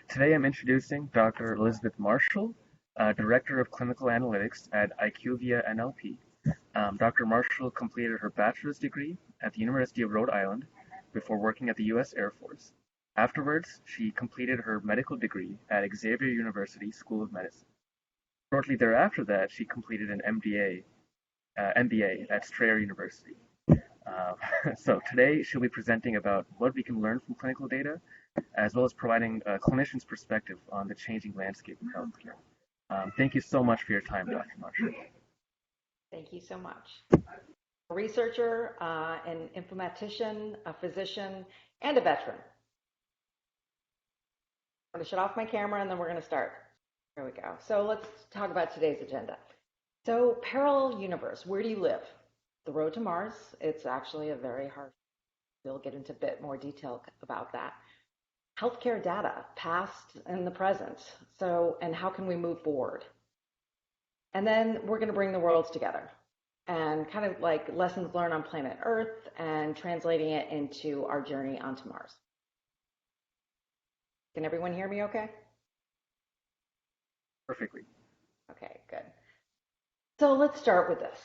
Today I'm introducing Dr. Elizabeth Marshall, Director of Clinical Analytics at IQVIA NLP. Dr. Marshall completed her bachelor's degree at the University of Rhode Island before working at the U.S. Air Force. Afterwards, she completed her medical degree at Xavier University School of Medicine. Shortly thereafter that, she completed an MBA at Strayer University. Uh, so today she'll be presenting about what we can learn from clinical data, as well as providing a clinician's perspective on the changing landscape of healthcare. Thank you so much for your time, Dr. Marshall. Thank you so much. A researcher, an informatician, a physician, and a veteran. I'm going to shut off my camera and then we're going to start. Here we go. So let's talk about today's agenda. So parallel universe, where do you live? The road to Mars, it's actually a very hard, we'll get into a bit more detail about that. Healthcare data, past and the present. So, and how can we move forward? And then we're going to bring the worlds together and kind of like lessons learned on planet Earth and translating it into our journey onto Mars. Can everyone hear me okay? Perfectly. Okay, good. So let's start with this.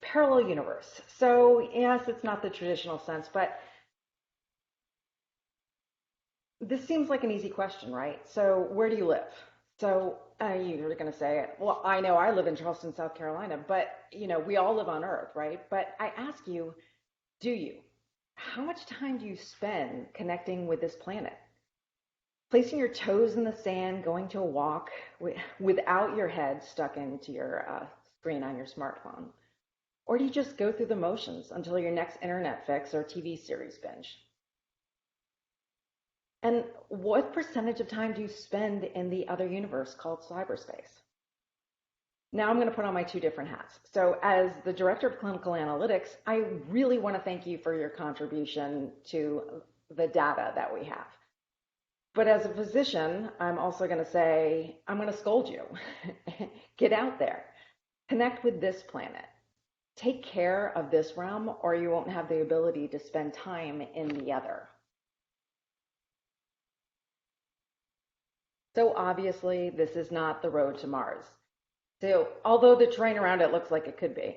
Parallel universe. So yes, it's not the traditional sense, but this seems like an easy question, right? So where do you live? So you're going to say, well, I know I live in Charleston, South Carolina, but we all live on Earth, right? But I ask you, do you? How much time do you spend connecting with this planet? Placing your toes in the sand, going to a walk without your head stuck into your screen on your smartphone? Or do you just go through the motions until your next internet fix or TV series binge? And what percentage of time do you spend in the other universe called cyberspace? Now I'm going to put on my two different hats. So as the Director of Clinical Analytics, I really want to thank you for your contribution to the data that we have. But as a physician, I'm also going to say, I'm going to scold you. Get out there. Connect with this planet. Take care of this realm, or you won't have the ability to spend time in the other. So obviously, this is not the road to Mars. So although the terrain around it looks like it could be,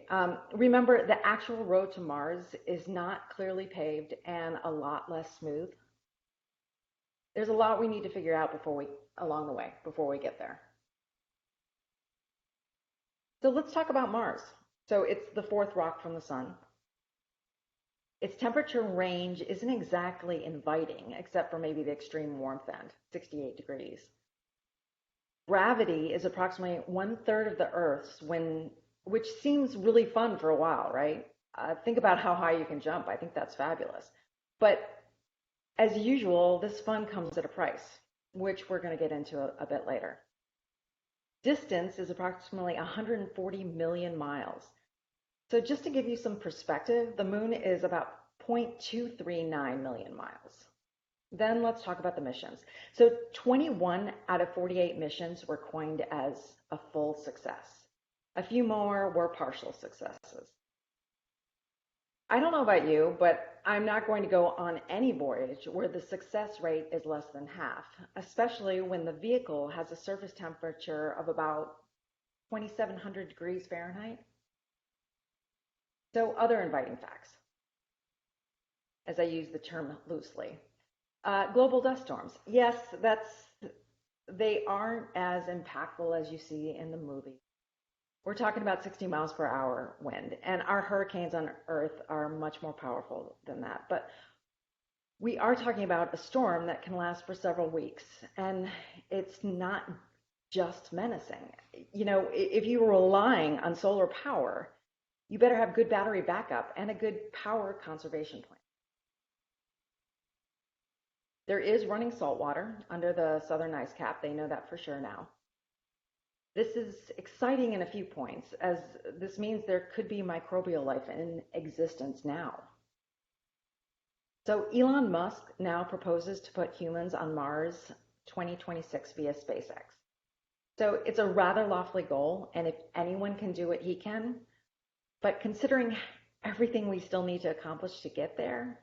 remember the actual road to Mars is not clearly paved and a lot less smooth. There's a lot we need to figure out along the way before we get there. So let's talk about Mars. So it's the fourth rock from the sun. Its temperature range isn't exactly inviting, except for maybe the extreme warmth end, 68 degrees. Gravity is approximately 1/3 of the Earth's, which seems really fun for a while, right? Think about how high you can jump. I think that's fabulous. But as usual, this fun comes at a price, which we're going to get into a bit later. Distance is approximately 140 million miles. So just to give you some perspective, the moon is about 0.239 million miles. Then let's talk about the missions. So 21 out of 48 missions were coined as a full success. A few more were partial successes. I don't know about you, but I'm not going to go on any voyage where the success rate is less than half, especially when the vehicle has a surface temperature of about 2,700 degrees Fahrenheit. So other inviting facts, as I use the term loosely. Global dust storms. Yes, they aren't as impactful as you see in the movie. We're talking about 60 miles per hour wind, and our hurricanes on Earth are much more powerful than that. But we are talking about a storm that can last for several weeks, and it's not just menacing. If you were relying on solar power, you better have good battery backup and a good power conservation plan. There is running salt water under the southern ice cap. They know that for sure now. This is exciting in a few points, as this means there could be microbial life in existence now. So Elon Musk now proposes to put humans on Mars 2026 via SpaceX. So it's a rather lofty goal, and if anyone can do it, he can. But considering everything we still need to accomplish to get there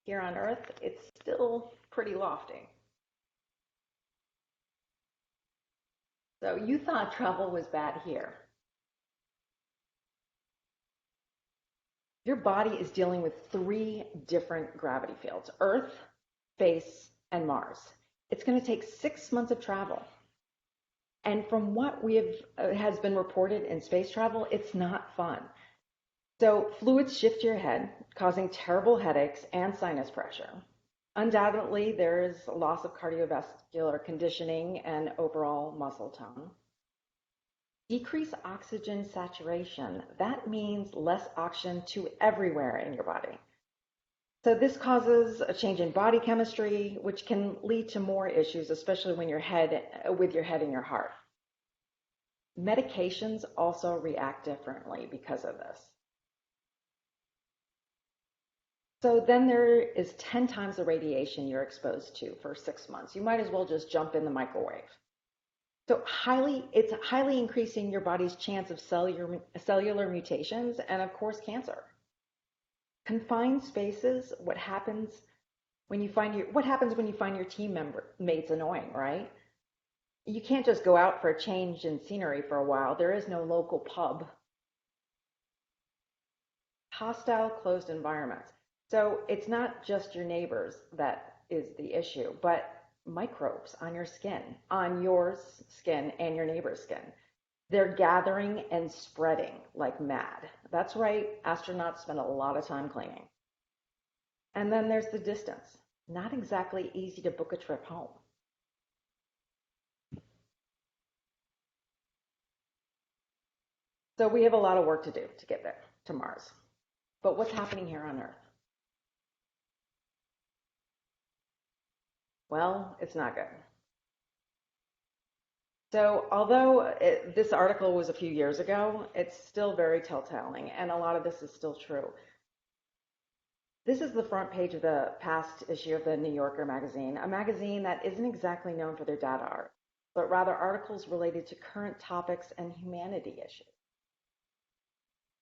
here on Earth, it's still pretty lofty. So you thought travel was bad here. Your body is dealing with three different gravity fields: Earth, space, and Mars. It's going to take 6 months of travel. And from what we have has been reported in space travel, it's not fun. So fluids shift to your head, causing terrible headaches and sinus pressure. Undoubtedly, there is a loss of cardiovascular conditioning and overall muscle tone. Decrease oxygen saturation. That means less oxygen to everywhere in your body. So this causes a change in body chemistry, which can lead to more issues, especially when with your head and your heart. Medications also react differently because of this. So then there is 10 times the radiation you're exposed to for 6 months. You might as well just jump in the microwave. So it's highly increasing your body's chance of cellular mutations and of course cancer. Confined spaces, what happens when you find your mates annoying, right? You can't just go out for a change in scenery for a while. There is no local pub. Hostile closed environments. So it's not just your neighbors that is the issue, but microbes on your skin, and your neighbor's skin. They're gathering and spreading like mad. That's right, astronauts spend a lot of time cleaning. And then there's the distance. Not exactly easy to book a trip home. So we have a lot of work to do to get there to Mars. But what's happening here on Earth? Well, it's not good. So although this article was a few years ago, it's still very telltale, and a lot of this is still true. This is the front page of the past issue of the New Yorker magazine, a magazine that isn't exactly known for their data art, but rather articles related to current topics and humanity issues.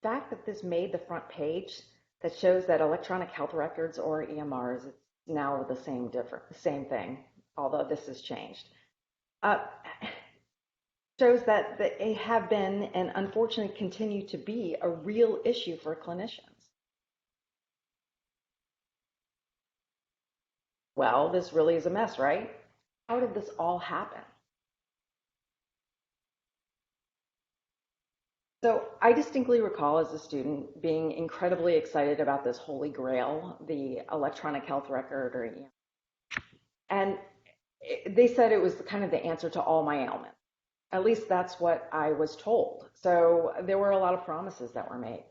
The fact that this made the front page that shows that electronic health records, or EMRs, it's now the same thing, although this has changed. Shows that they have been and unfortunately continue to be a real issue for clinicians. Well, this really is a mess, right? How did this all happen? So I distinctly recall as a student being incredibly excited about this holy grail, the electronic health record, or and they said it was kind of the answer to all my ailments. At least that's what I was told. So there were a lot of promises that were made.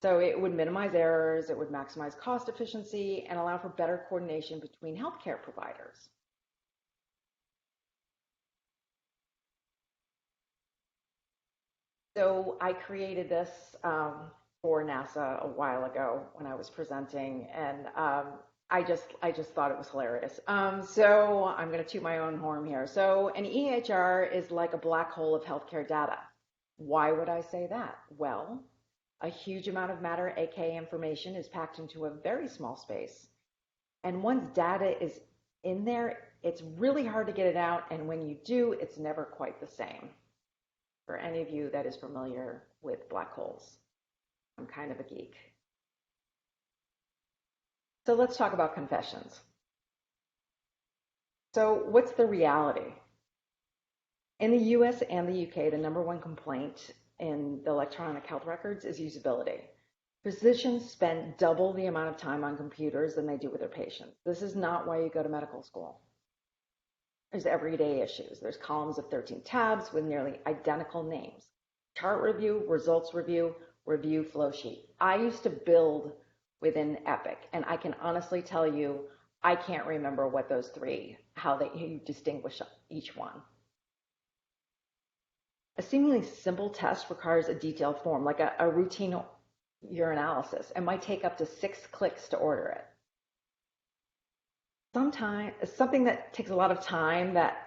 So it would minimize errors, it would maximize cost efficiency, and allow for better coordination between healthcare providers. So I created this for NASA a while ago when I was presenting, and I just thought it was hilarious. So I'm going to toot my own horn here. So an EHR is like a black hole of healthcare data. Why would I say that? Well, a huge amount of matter, aka information, is packed into a very small space. And once data is in there, it's really hard to get it out. And when you do, it's never quite the same. For any of you that is familiar with black holes, I'm kind of a geek. So let's talk about confessions. So what's the reality? In the US and the UK, the number one complaint in the electronic health records is usability. Physicians spend double the amount of time on computers than they do with their patients. This is not why you go to medical school. There's everyday issues. There's columns of 13 tabs with nearly identical names. Chart review, results review, review flow sheet. I used to build within Epic, and I can honestly tell you, I can't remember what those three, how you distinguish each one. A seemingly simple test requires a detailed form, like a routine urinalysis, and might take up to 6 clicks to order it. Sometimes something that takes a lot of time that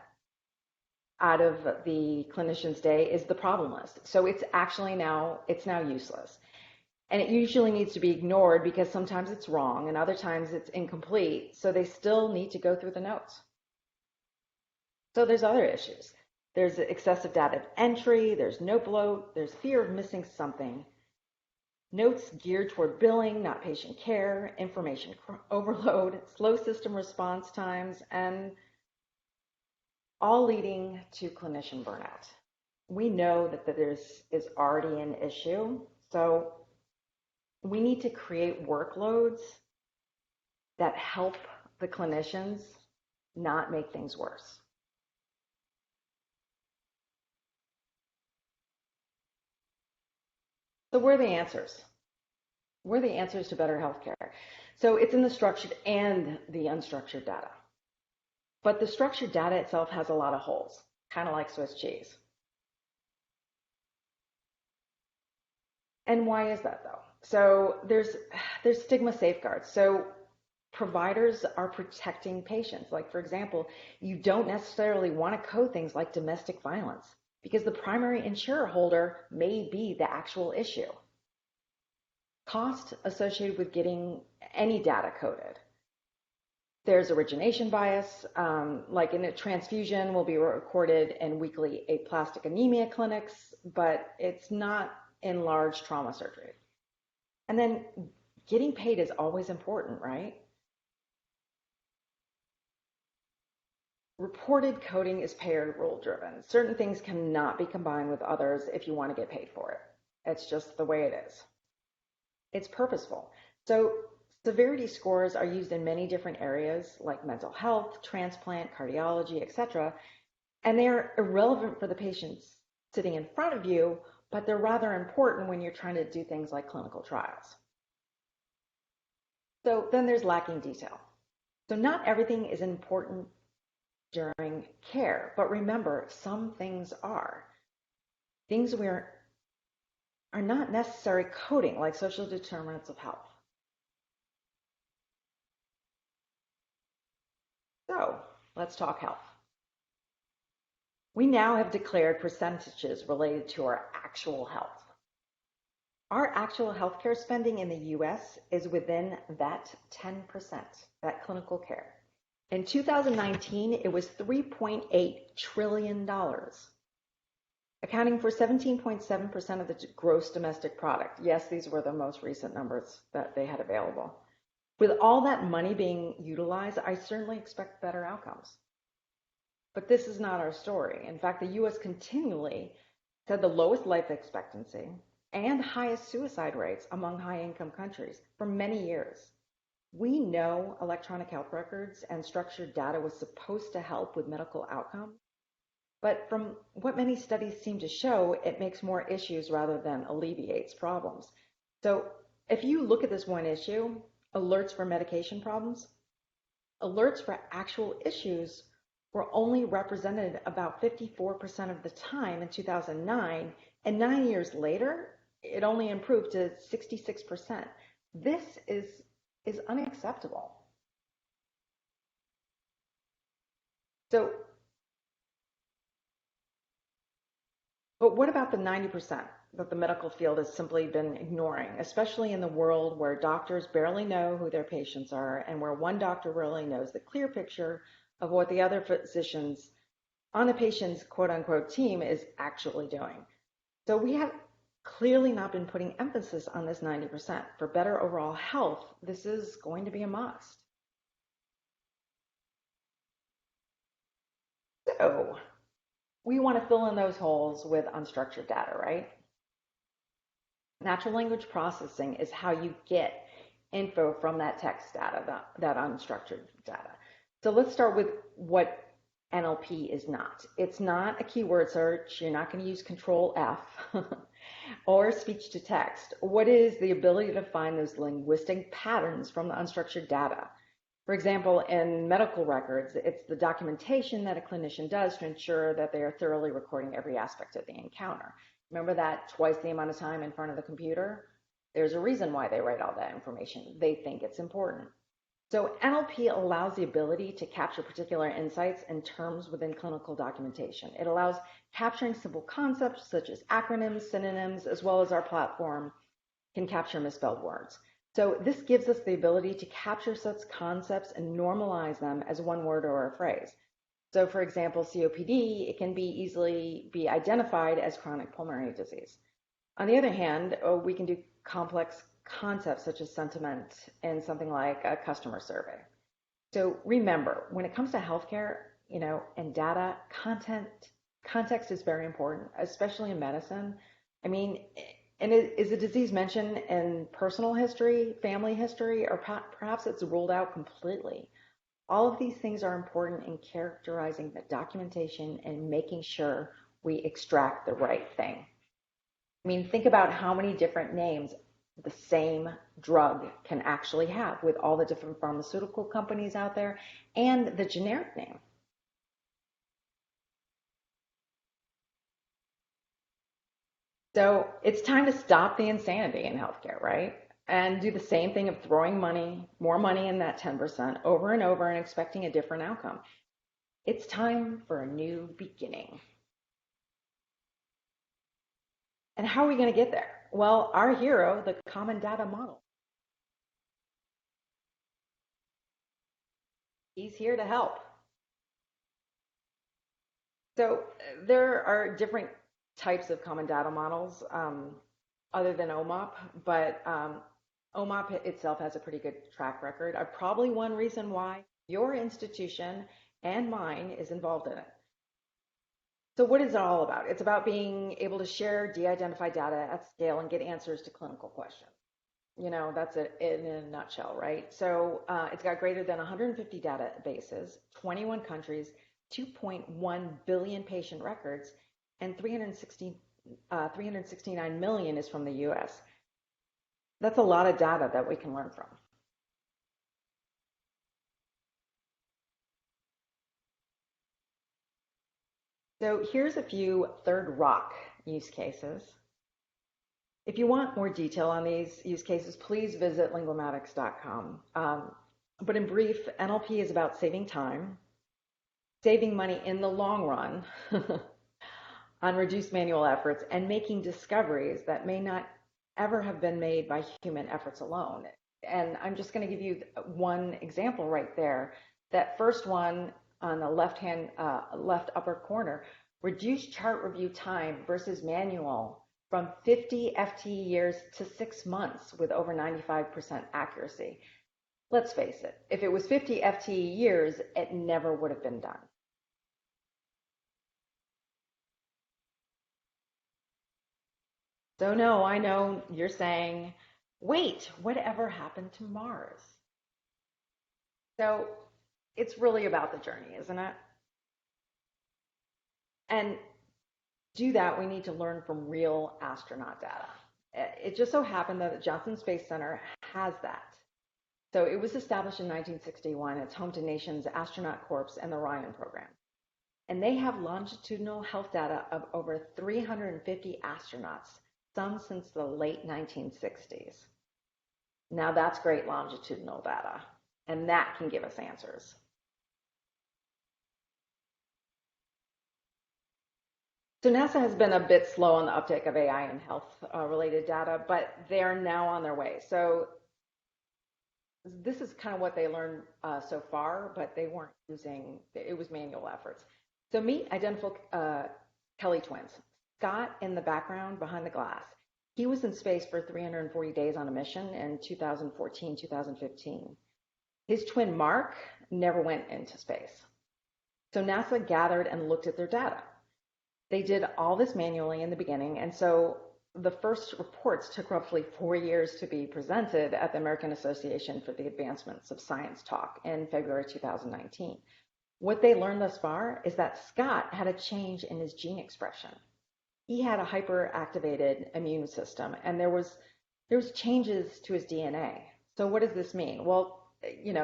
out of the clinician's day is the problem list. So it's now useless. And it usually needs to be ignored because sometimes it's wrong and other times it's incomplete. So they still need to go through the notes. So there's other issues. There's excessive data entry, there's note bloat, there's fear of missing something, notes geared toward billing, not patient care, information overload, slow system response times, and all leading to clinician burnout. We know that this is already an issue, so we need to create workloads that help the clinicians not make things worse. So where are the answers? Where are the answers to better healthcare? So it's in the structured and the unstructured data. But the structured data itself has a lot of holes, kind of like Swiss cheese. And why is that though? So there's stigma safeguards. So providers are protecting patients. Like for example, you don't necessarily want to code things like domestic violence because the primary insurer holder may be the actual issue. Cost associated with getting any data coded. There's origination bias, like in a transfusion will be recorded in weekly aplastic anemia clinics, but it's not in large trauma surgery. And then getting paid is always important, right? Reported coding is payer rule driven. Certain things cannot be combined with others if you want to get paid for it. It's just the way it is. It's purposeful. So severity scores are used in many different areas like mental health, transplant, cardiology, etc. And they are irrelevant for the patients sitting in front of you, but they're rather important when you're trying to do things like clinical trials. So then there's lacking detail. So not everything is important during care, but remember, some things are. Things are not necessary coding, like social determinants of health. So let's talk health. We now have declared percentages related to our actual health. Our actual healthcare spending in the US is within that 10%, that clinical care. In 2019, it was $3.8 trillion, accounting for 17.7% of the gross domestic product. Yes, these were the most recent numbers that they had available. With all that money being utilized, I certainly expect better outcomes. But this is not our story. In fact, the US continually had the lowest life expectancy and highest suicide rates among high-income countries for many years. We know electronic health records and structured data was supposed to help with medical outcomes, but from what many studies seem to show, it makes more issues rather than alleviates problems. So if you look at this one issue, alerts for medication problems, alerts for actual issues were only represented about 54% of the time in 2009, and 9 years later, it only improved to 66%. This is unacceptable. So, but what about the 90% that the medical field has simply been ignoring, especially in the world where doctors barely know who their patients are and where one doctor really knows the clear picture of what the other physicians on a patient's quote unquote team is actually doing. So we have clearly not been putting emphasis on this 90%. For better overall health, this is going to be a must. So we want to fill in those holes with unstructured data, right? Natural language processing is how you get info from that text data, that unstructured data. So let's start with what NLP is not. It's not a keyword search. You're not going to use Control F or speech to text. What is the ability to find those linguistic patterns from the unstructured data? For example, in medical records, it's the documentation that a clinician does to ensure that they are thoroughly recording every aspect of the encounter. Remember that twice the amount of time in front of the computer? There's a reason why they write all that information. They think it's important. So NLP allows the ability to capture particular insights and terms within clinical documentation. It allows capturing simple concepts such as acronyms, synonyms, as well as our platform can capture misspelled words. So this gives us the ability to capture such concepts and normalize them as one word or a phrase. So for example, COPD, it can be easily be identified as chronic pulmonary disease. On the other hand, we can do complex concepts such as sentiment in something like a customer survey. So remember, when it comes to healthcare, and data, context is very important, especially in medicine. I mean, and is a disease mentioned in personal history, family history, or perhaps it's ruled out completely? All of these things are important in characterizing the documentation and making sure we extract the right thing. I mean, think about how many different names the same drug can actually have with all the different pharmaceutical companies out there and the generic name. So it's time to stop the insanity in healthcare, right? And do the same thing of throwing more money in that 10% over and over and expecting a different outcome. It's time for a new beginning. And how are we going to get there? Well, our hero, the common data model, he's here to help. So there are different types of common data models other than OMOP, but OMOP itself has a pretty good track record. Probably one reason why your institution and mine is involved in it. So what is it all about? It's about being able to share de-identified data at scale and get answers to clinical questions. That's it in a nutshell, right? So it's got greater than 150 databases, 21 countries, 2.1 billion patient records, and 369 million is from the US. That's a lot of data that we can learn from. So here's a few third rock use cases. If you want more detail on these use cases, please visit linguamatics.com. But in brief, NLP is about saving time, saving money in the long run on reduced manual efforts, and making discoveries that may not ever have been made by human efforts alone. And I'm just going to give you one example right there. That first one on the left upper corner, reduced chart review time versus manual from 50 FTE years to 6 months with over 95% accuracy. Let's face it, if it was 50 FTE years, it never would have been done. So no, I know you're saying, wait, whatever happened to Mars? So it's really about the journey, isn't it? And do that, we need to learn from real astronaut data. It just so happened that the Johnson Space Center has that. So it was established in 1961. It's home to nation's astronaut corps and the Orion program. And they have longitudinal health data of over 350 astronauts, some since the late 1960s. Now that's great longitudinal data, and that can give us answers. So NASA has been a bit slow on the uptake of AI and health-related data, but they are now on their way. So this is kind of what they learned so far, but they weren't using, it was manual efforts. So meet identical Kelly twins. Scott in the background behind the glass. He was in space for 340 days on a mission in 2014, 2015. His twin Mark never went into space. So NASA gathered and looked at their data. They did all this manually in the beginning, and so the first reports took roughly 4 years to be presented at the American Association for the Advancements of Science talk in February 2019. What they learned thus far is that Scott had a change in his gene expression. He had a hyperactivated immune system, and there was changes to his DNA. So what does this mean? Well,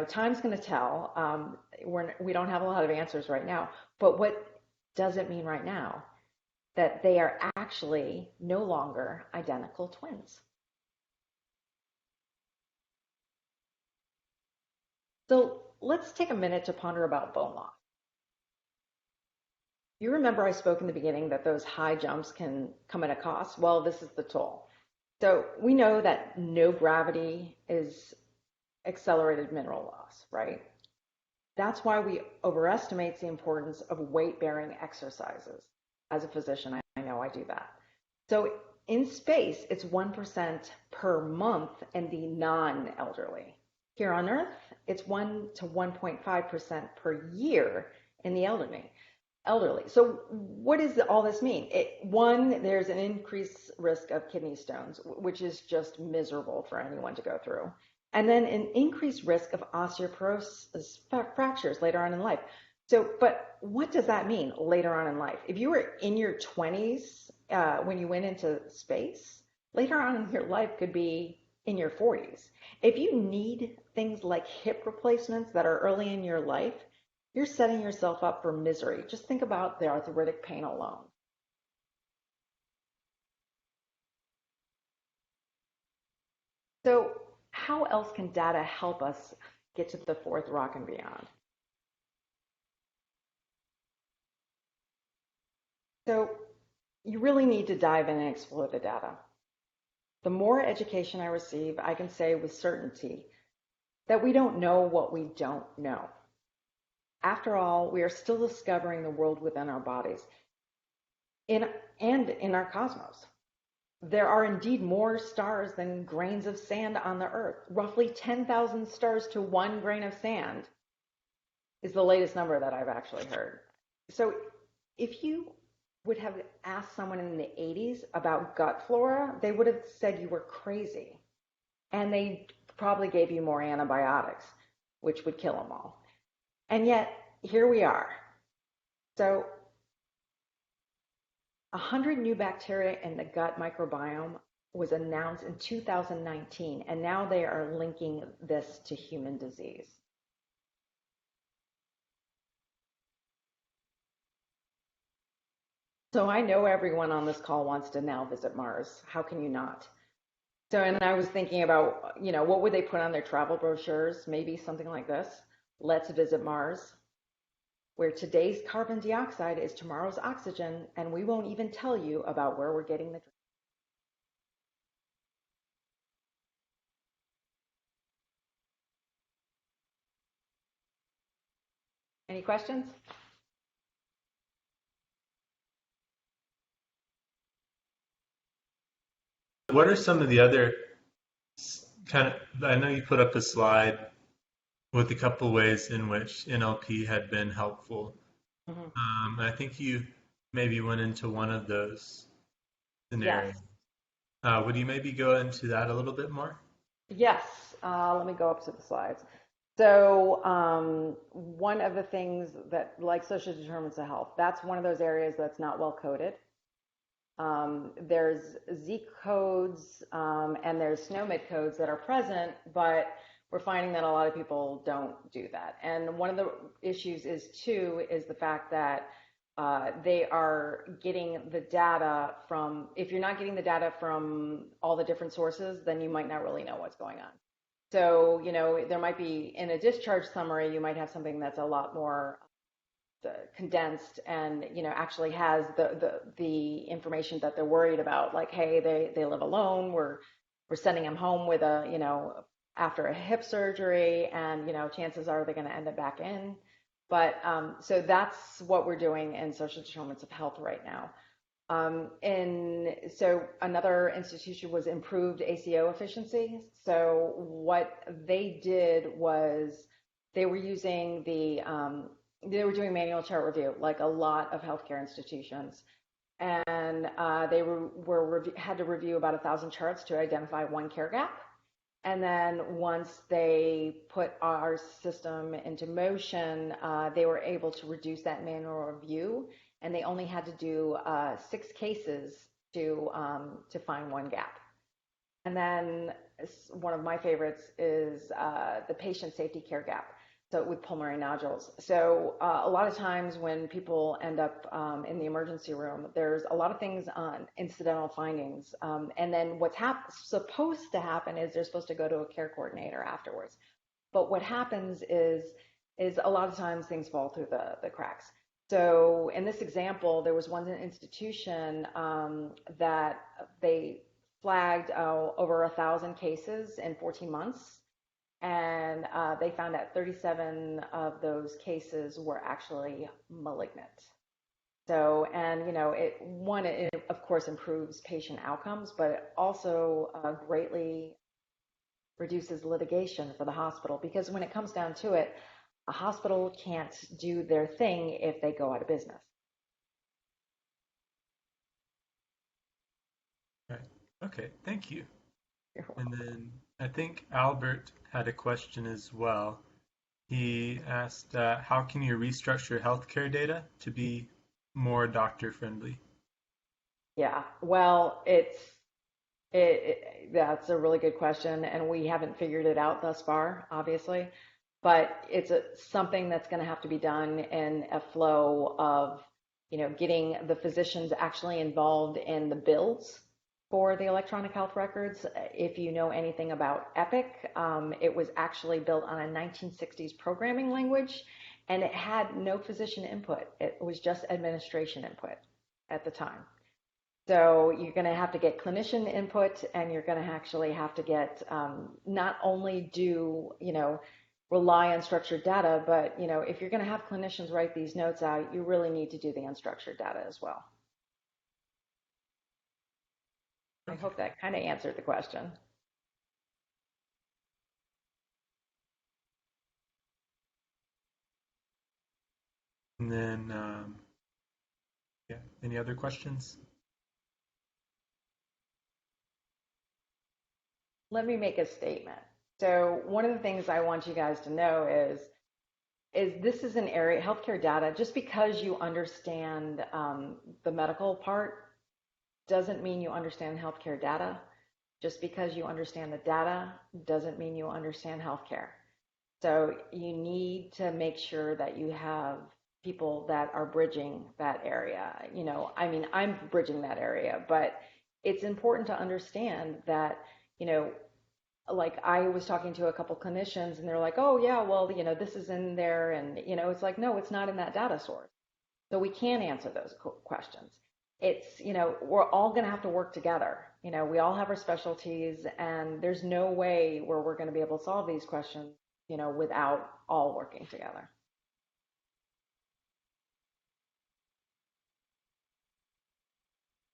time's going to tell. We don't have a lot of answers right now, but what does it mean right now? That they are actually no longer identical twins. So let's take a minute to ponder about bone loss. You remember I spoke in the beginning that those high jumps can come at a cost? Well, this is the toll. So we know that no gravity is accelerated mineral loss, right? That's why we overestimate the importance of weight-bearing exercises. As a physician, I know I do that. So in space, it's 1% per month in the non-elderly. Here on Earth, it's 1 to 1.5% per year in the elderly. So what does all this mean? One, there's an increased risk of kidney stones, which is just miserable for anyone to go through. And then an increased risk of osteoporosis fractures later on in life. So, but what does that mean later on in life? If you were in your 20s when you went into space, later on in your life could be in your 40s. If you need things like hip replacements that are early in your life, you're setting yourself up for misery. Just think about the arthritic pain alone. So, how else can data help us get to the fourth rock and beyond? So, you really need to dive in and explore the data. The more education I receive, I can say with certainty that we don't know what we don't know. After all, we are still discovering the world within our bodies in, and in our cosmos. There are indeed more stars than grains of sand on the Earth. Roughly 10,000 stars to one grain of sand is the latest number that I've actually heard. So if you would have asked someone in the 80s about gut flora, they would have said you were crazy. And they probably gave you more antibiotics, which would kill them all. And yet, here we are. So 100 new bacteria in the gut microbiome was announced in 2019, and now they are linking this to human disease. So I know everyone on this call wants to now visit Mars. How can you not? So, and I was thinking about, what would they put on their travel brochures? Maybe something like this. Let's visit Mars, where today's carbon dioxide is tomorrow's oxygen, and we won't even tell you about where we're getting the. Any questions? What are some of the other kind of, I know you put up a slide with a couple ways in which NLP had been helpful. Mhm. I think you maybe went into one of those Yes. scenarios. Would you maybe go into that a little bit more? Yes. Let me go up to the slides. So, one of the things that, like social determinants of health, that's one of those areas that's not well coded. There's Z codes and there's SNOMED codes that are present, but we're finding that a lot of people don't do that. And one of the issues is the fact that they are getting the data from, if you're not getting the data from all the different sources, then you might not really know what's going on. So, there might be in a discharge summary, you might have something that's a lot more condensed and actually has the information that they're worried about, like, hey, they live alone, we're sending them home with a after a hip surgery, and chances are they're going to end up back in. But so that's what we're doing in social determinants of health right now. And so another institution was improved ACO efficiency. So what they did was they were using they were doing manual chart review, like a lot of healthcare institutions, and they had to review about 1,000 charts to identify one care gap. And then once they put our system into motion, they were able to reduce that manual review, and they only had to do 6 cases to find one gap. And then one of my favorites is the patient safety care gap. So with pulmonary nodules. So a lot of times when people end up in the emergency room, there's a lot of things on incidental findings. And then what's supposed to happen is they're supposed to go to a care coordinator afterwards. But what happens is a lot of times things fall through the cracks. So in this example, there was one institution that they flagged over 1,000 cases in 14 months. and they found that 37 of those cases were actually malignant. So, and it of course improves patient outcomes, but it also greatly reduces litigation for the hospital because when it comes down to it, a hospital can't do their thing if they go out of business. Right. Okay, thank you. You're And welcome. then I think Albert had a question as well. He asked, how can you restructure healthcare data to be more doctor friendly? Yeah, well, that's a really good question, and we haven't figured it out thus far, obviously. But it's something that's going to have to be done in a flow of, getting the physicians actually involved in the builds for the electronic health records. If you know anything about Epic, it was actually built on a 1960s programming language, and it had no physician input. It was just administration input at the time. So you're going to have to get clinician input, and you're going to actually have to get not only rely on structured data, but if you're going to have clinicians write these notes out, you really need to do the unstructured data as well. I Okay. hope that kind of answered the question. And then, yeah, any other questions? Let me make a statement. So one of the things I want you guys to know is this is an area, healthcare data, just because you understand the medical part doesn't mean you understand healthcare data. Just because you understand the data doesn't mean you understand healthcare. So you need to make sure that you have people that are bridging that area. I mean, I'm bridging that area, but it's important to understand that, you know, like I was talking to a couple clinicians and they're like, oh yeah, well, this is in there. And, it's like, no, it's not in that data source. So we can answer those questions. It's, we're all going to have to work together. We all have our specialties, and there's no way where we're going to be able to solve these questions, without all working together.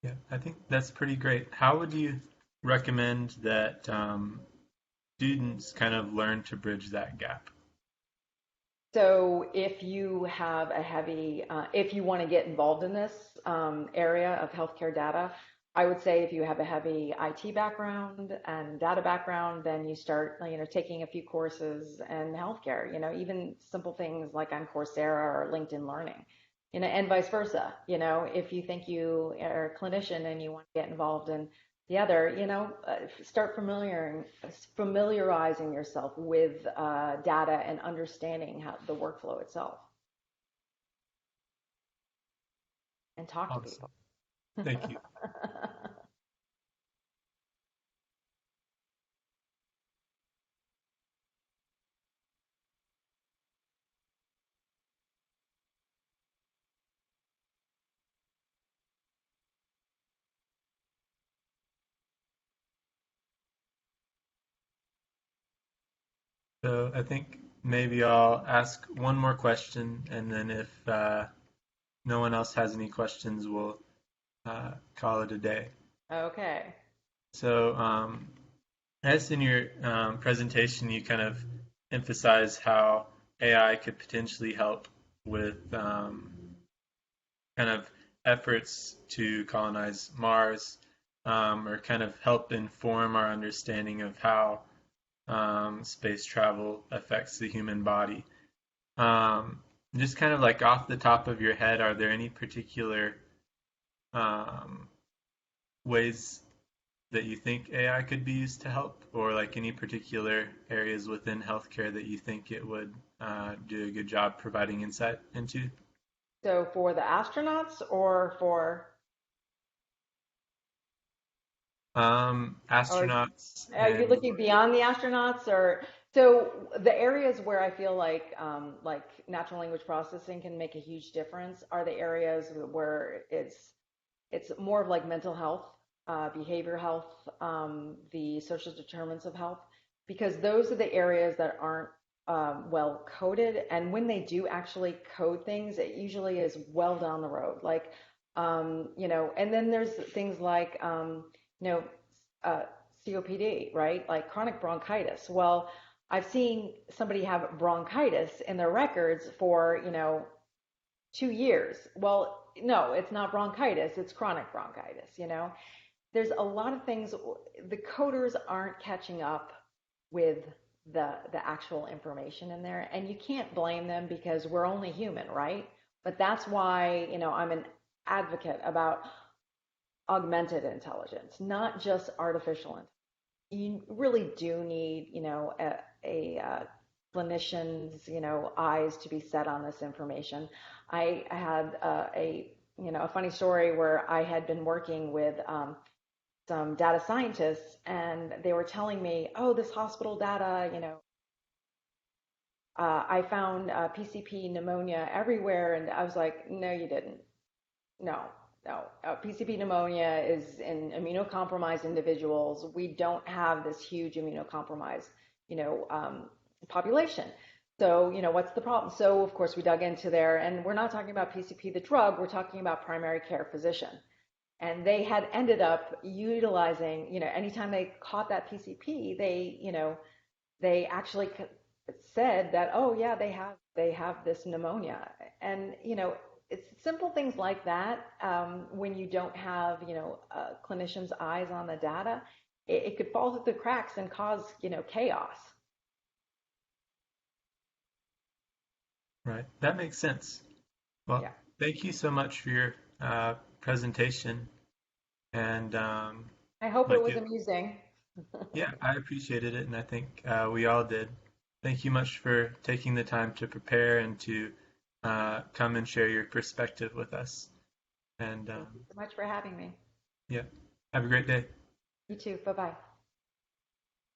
Yeah, I think that's pretty great. How would you recommend that students kind of learn to bridge that gap? So if you have if you want to get involved in this area of healthcare data, I would say if you have a heavy IT background and data background, then you start, taking a few courses in healthcare, even simple things like on Coursera or LinkedIn Learning, and vice versa. If you think you are a clinician and you want to get involved in the other, start familiarizing yourself with data and understanding how the workflow itself, and talk to Awesome. people. Thank you. So I think maybe I'll ask one more question, and then if no one else has any questions, we'll call it a day. Okay. So, as in your presentation, you kind of emphasize how AI could potentially help with kind of efforts to colonize Mars, or kind of help inform our understanding of how space travel affects the human body. Um, just kind of like off the top of your head, are there any particular um, ways that you think AI could be used to help, or like any particular areas within healthcare that you think it would do a good job providing insight into? So for the astronauts or or Astronauts are you and looking beyond the astronauts, or so the areas where I feel like natural language processing can make a huge difference are the areas where it's more of like mental health, behavioral health, the social determinants of health. because those are the areas that aren't well coded. And when they do actually code things, it usually is well down the road. Like, and then there's things like, you know, uh, COPD, right? Like chronic bronchitis. Well, I've seen somebody have bronchitis in their records for, 2 years. Well, no, it's not bronchitis, it's chronic bronchitis. There's a lot of things, the coders aren't catching up with the actual information in there, and you can't blame them because we're only human, right? But that's why, I'm an advocate about augmented intelligence, not just artificial intelligence. You really do need, a clinician's, eyes to be set on this information. I had a funny story where I had been working with some data scientists, and they were telling me, oh, this hospital data, I found PCP pneumonia everywhere, and I was like, no, you didn't. No, no. PCP pneumonia is in immunocompromised individuals. We don't have this huge immunocompromised, population. So, what's the problem? So, of course, we dug into there, and we're not talking about PCP, the drug, we're talking about primary care physician. And they had ended up utilizing, anytime they caught that PCP, they actually said that, oh yeah, they have this pneumonia. And, it's simple things like that. When you don't have, a clinician's eyes on the data, it could fall through the cracks and cause, chaos. Right. That makes sense. Well, Yeah. thank you so much for your presentation. And I hope it like was it, amusing. yeah, I appreciated it, and I think we all did. Thank you much for taking the time to prepare and to come and share your perspective with us. And Thank you so much for having me. yeah, have a great day. You too. Bye bye.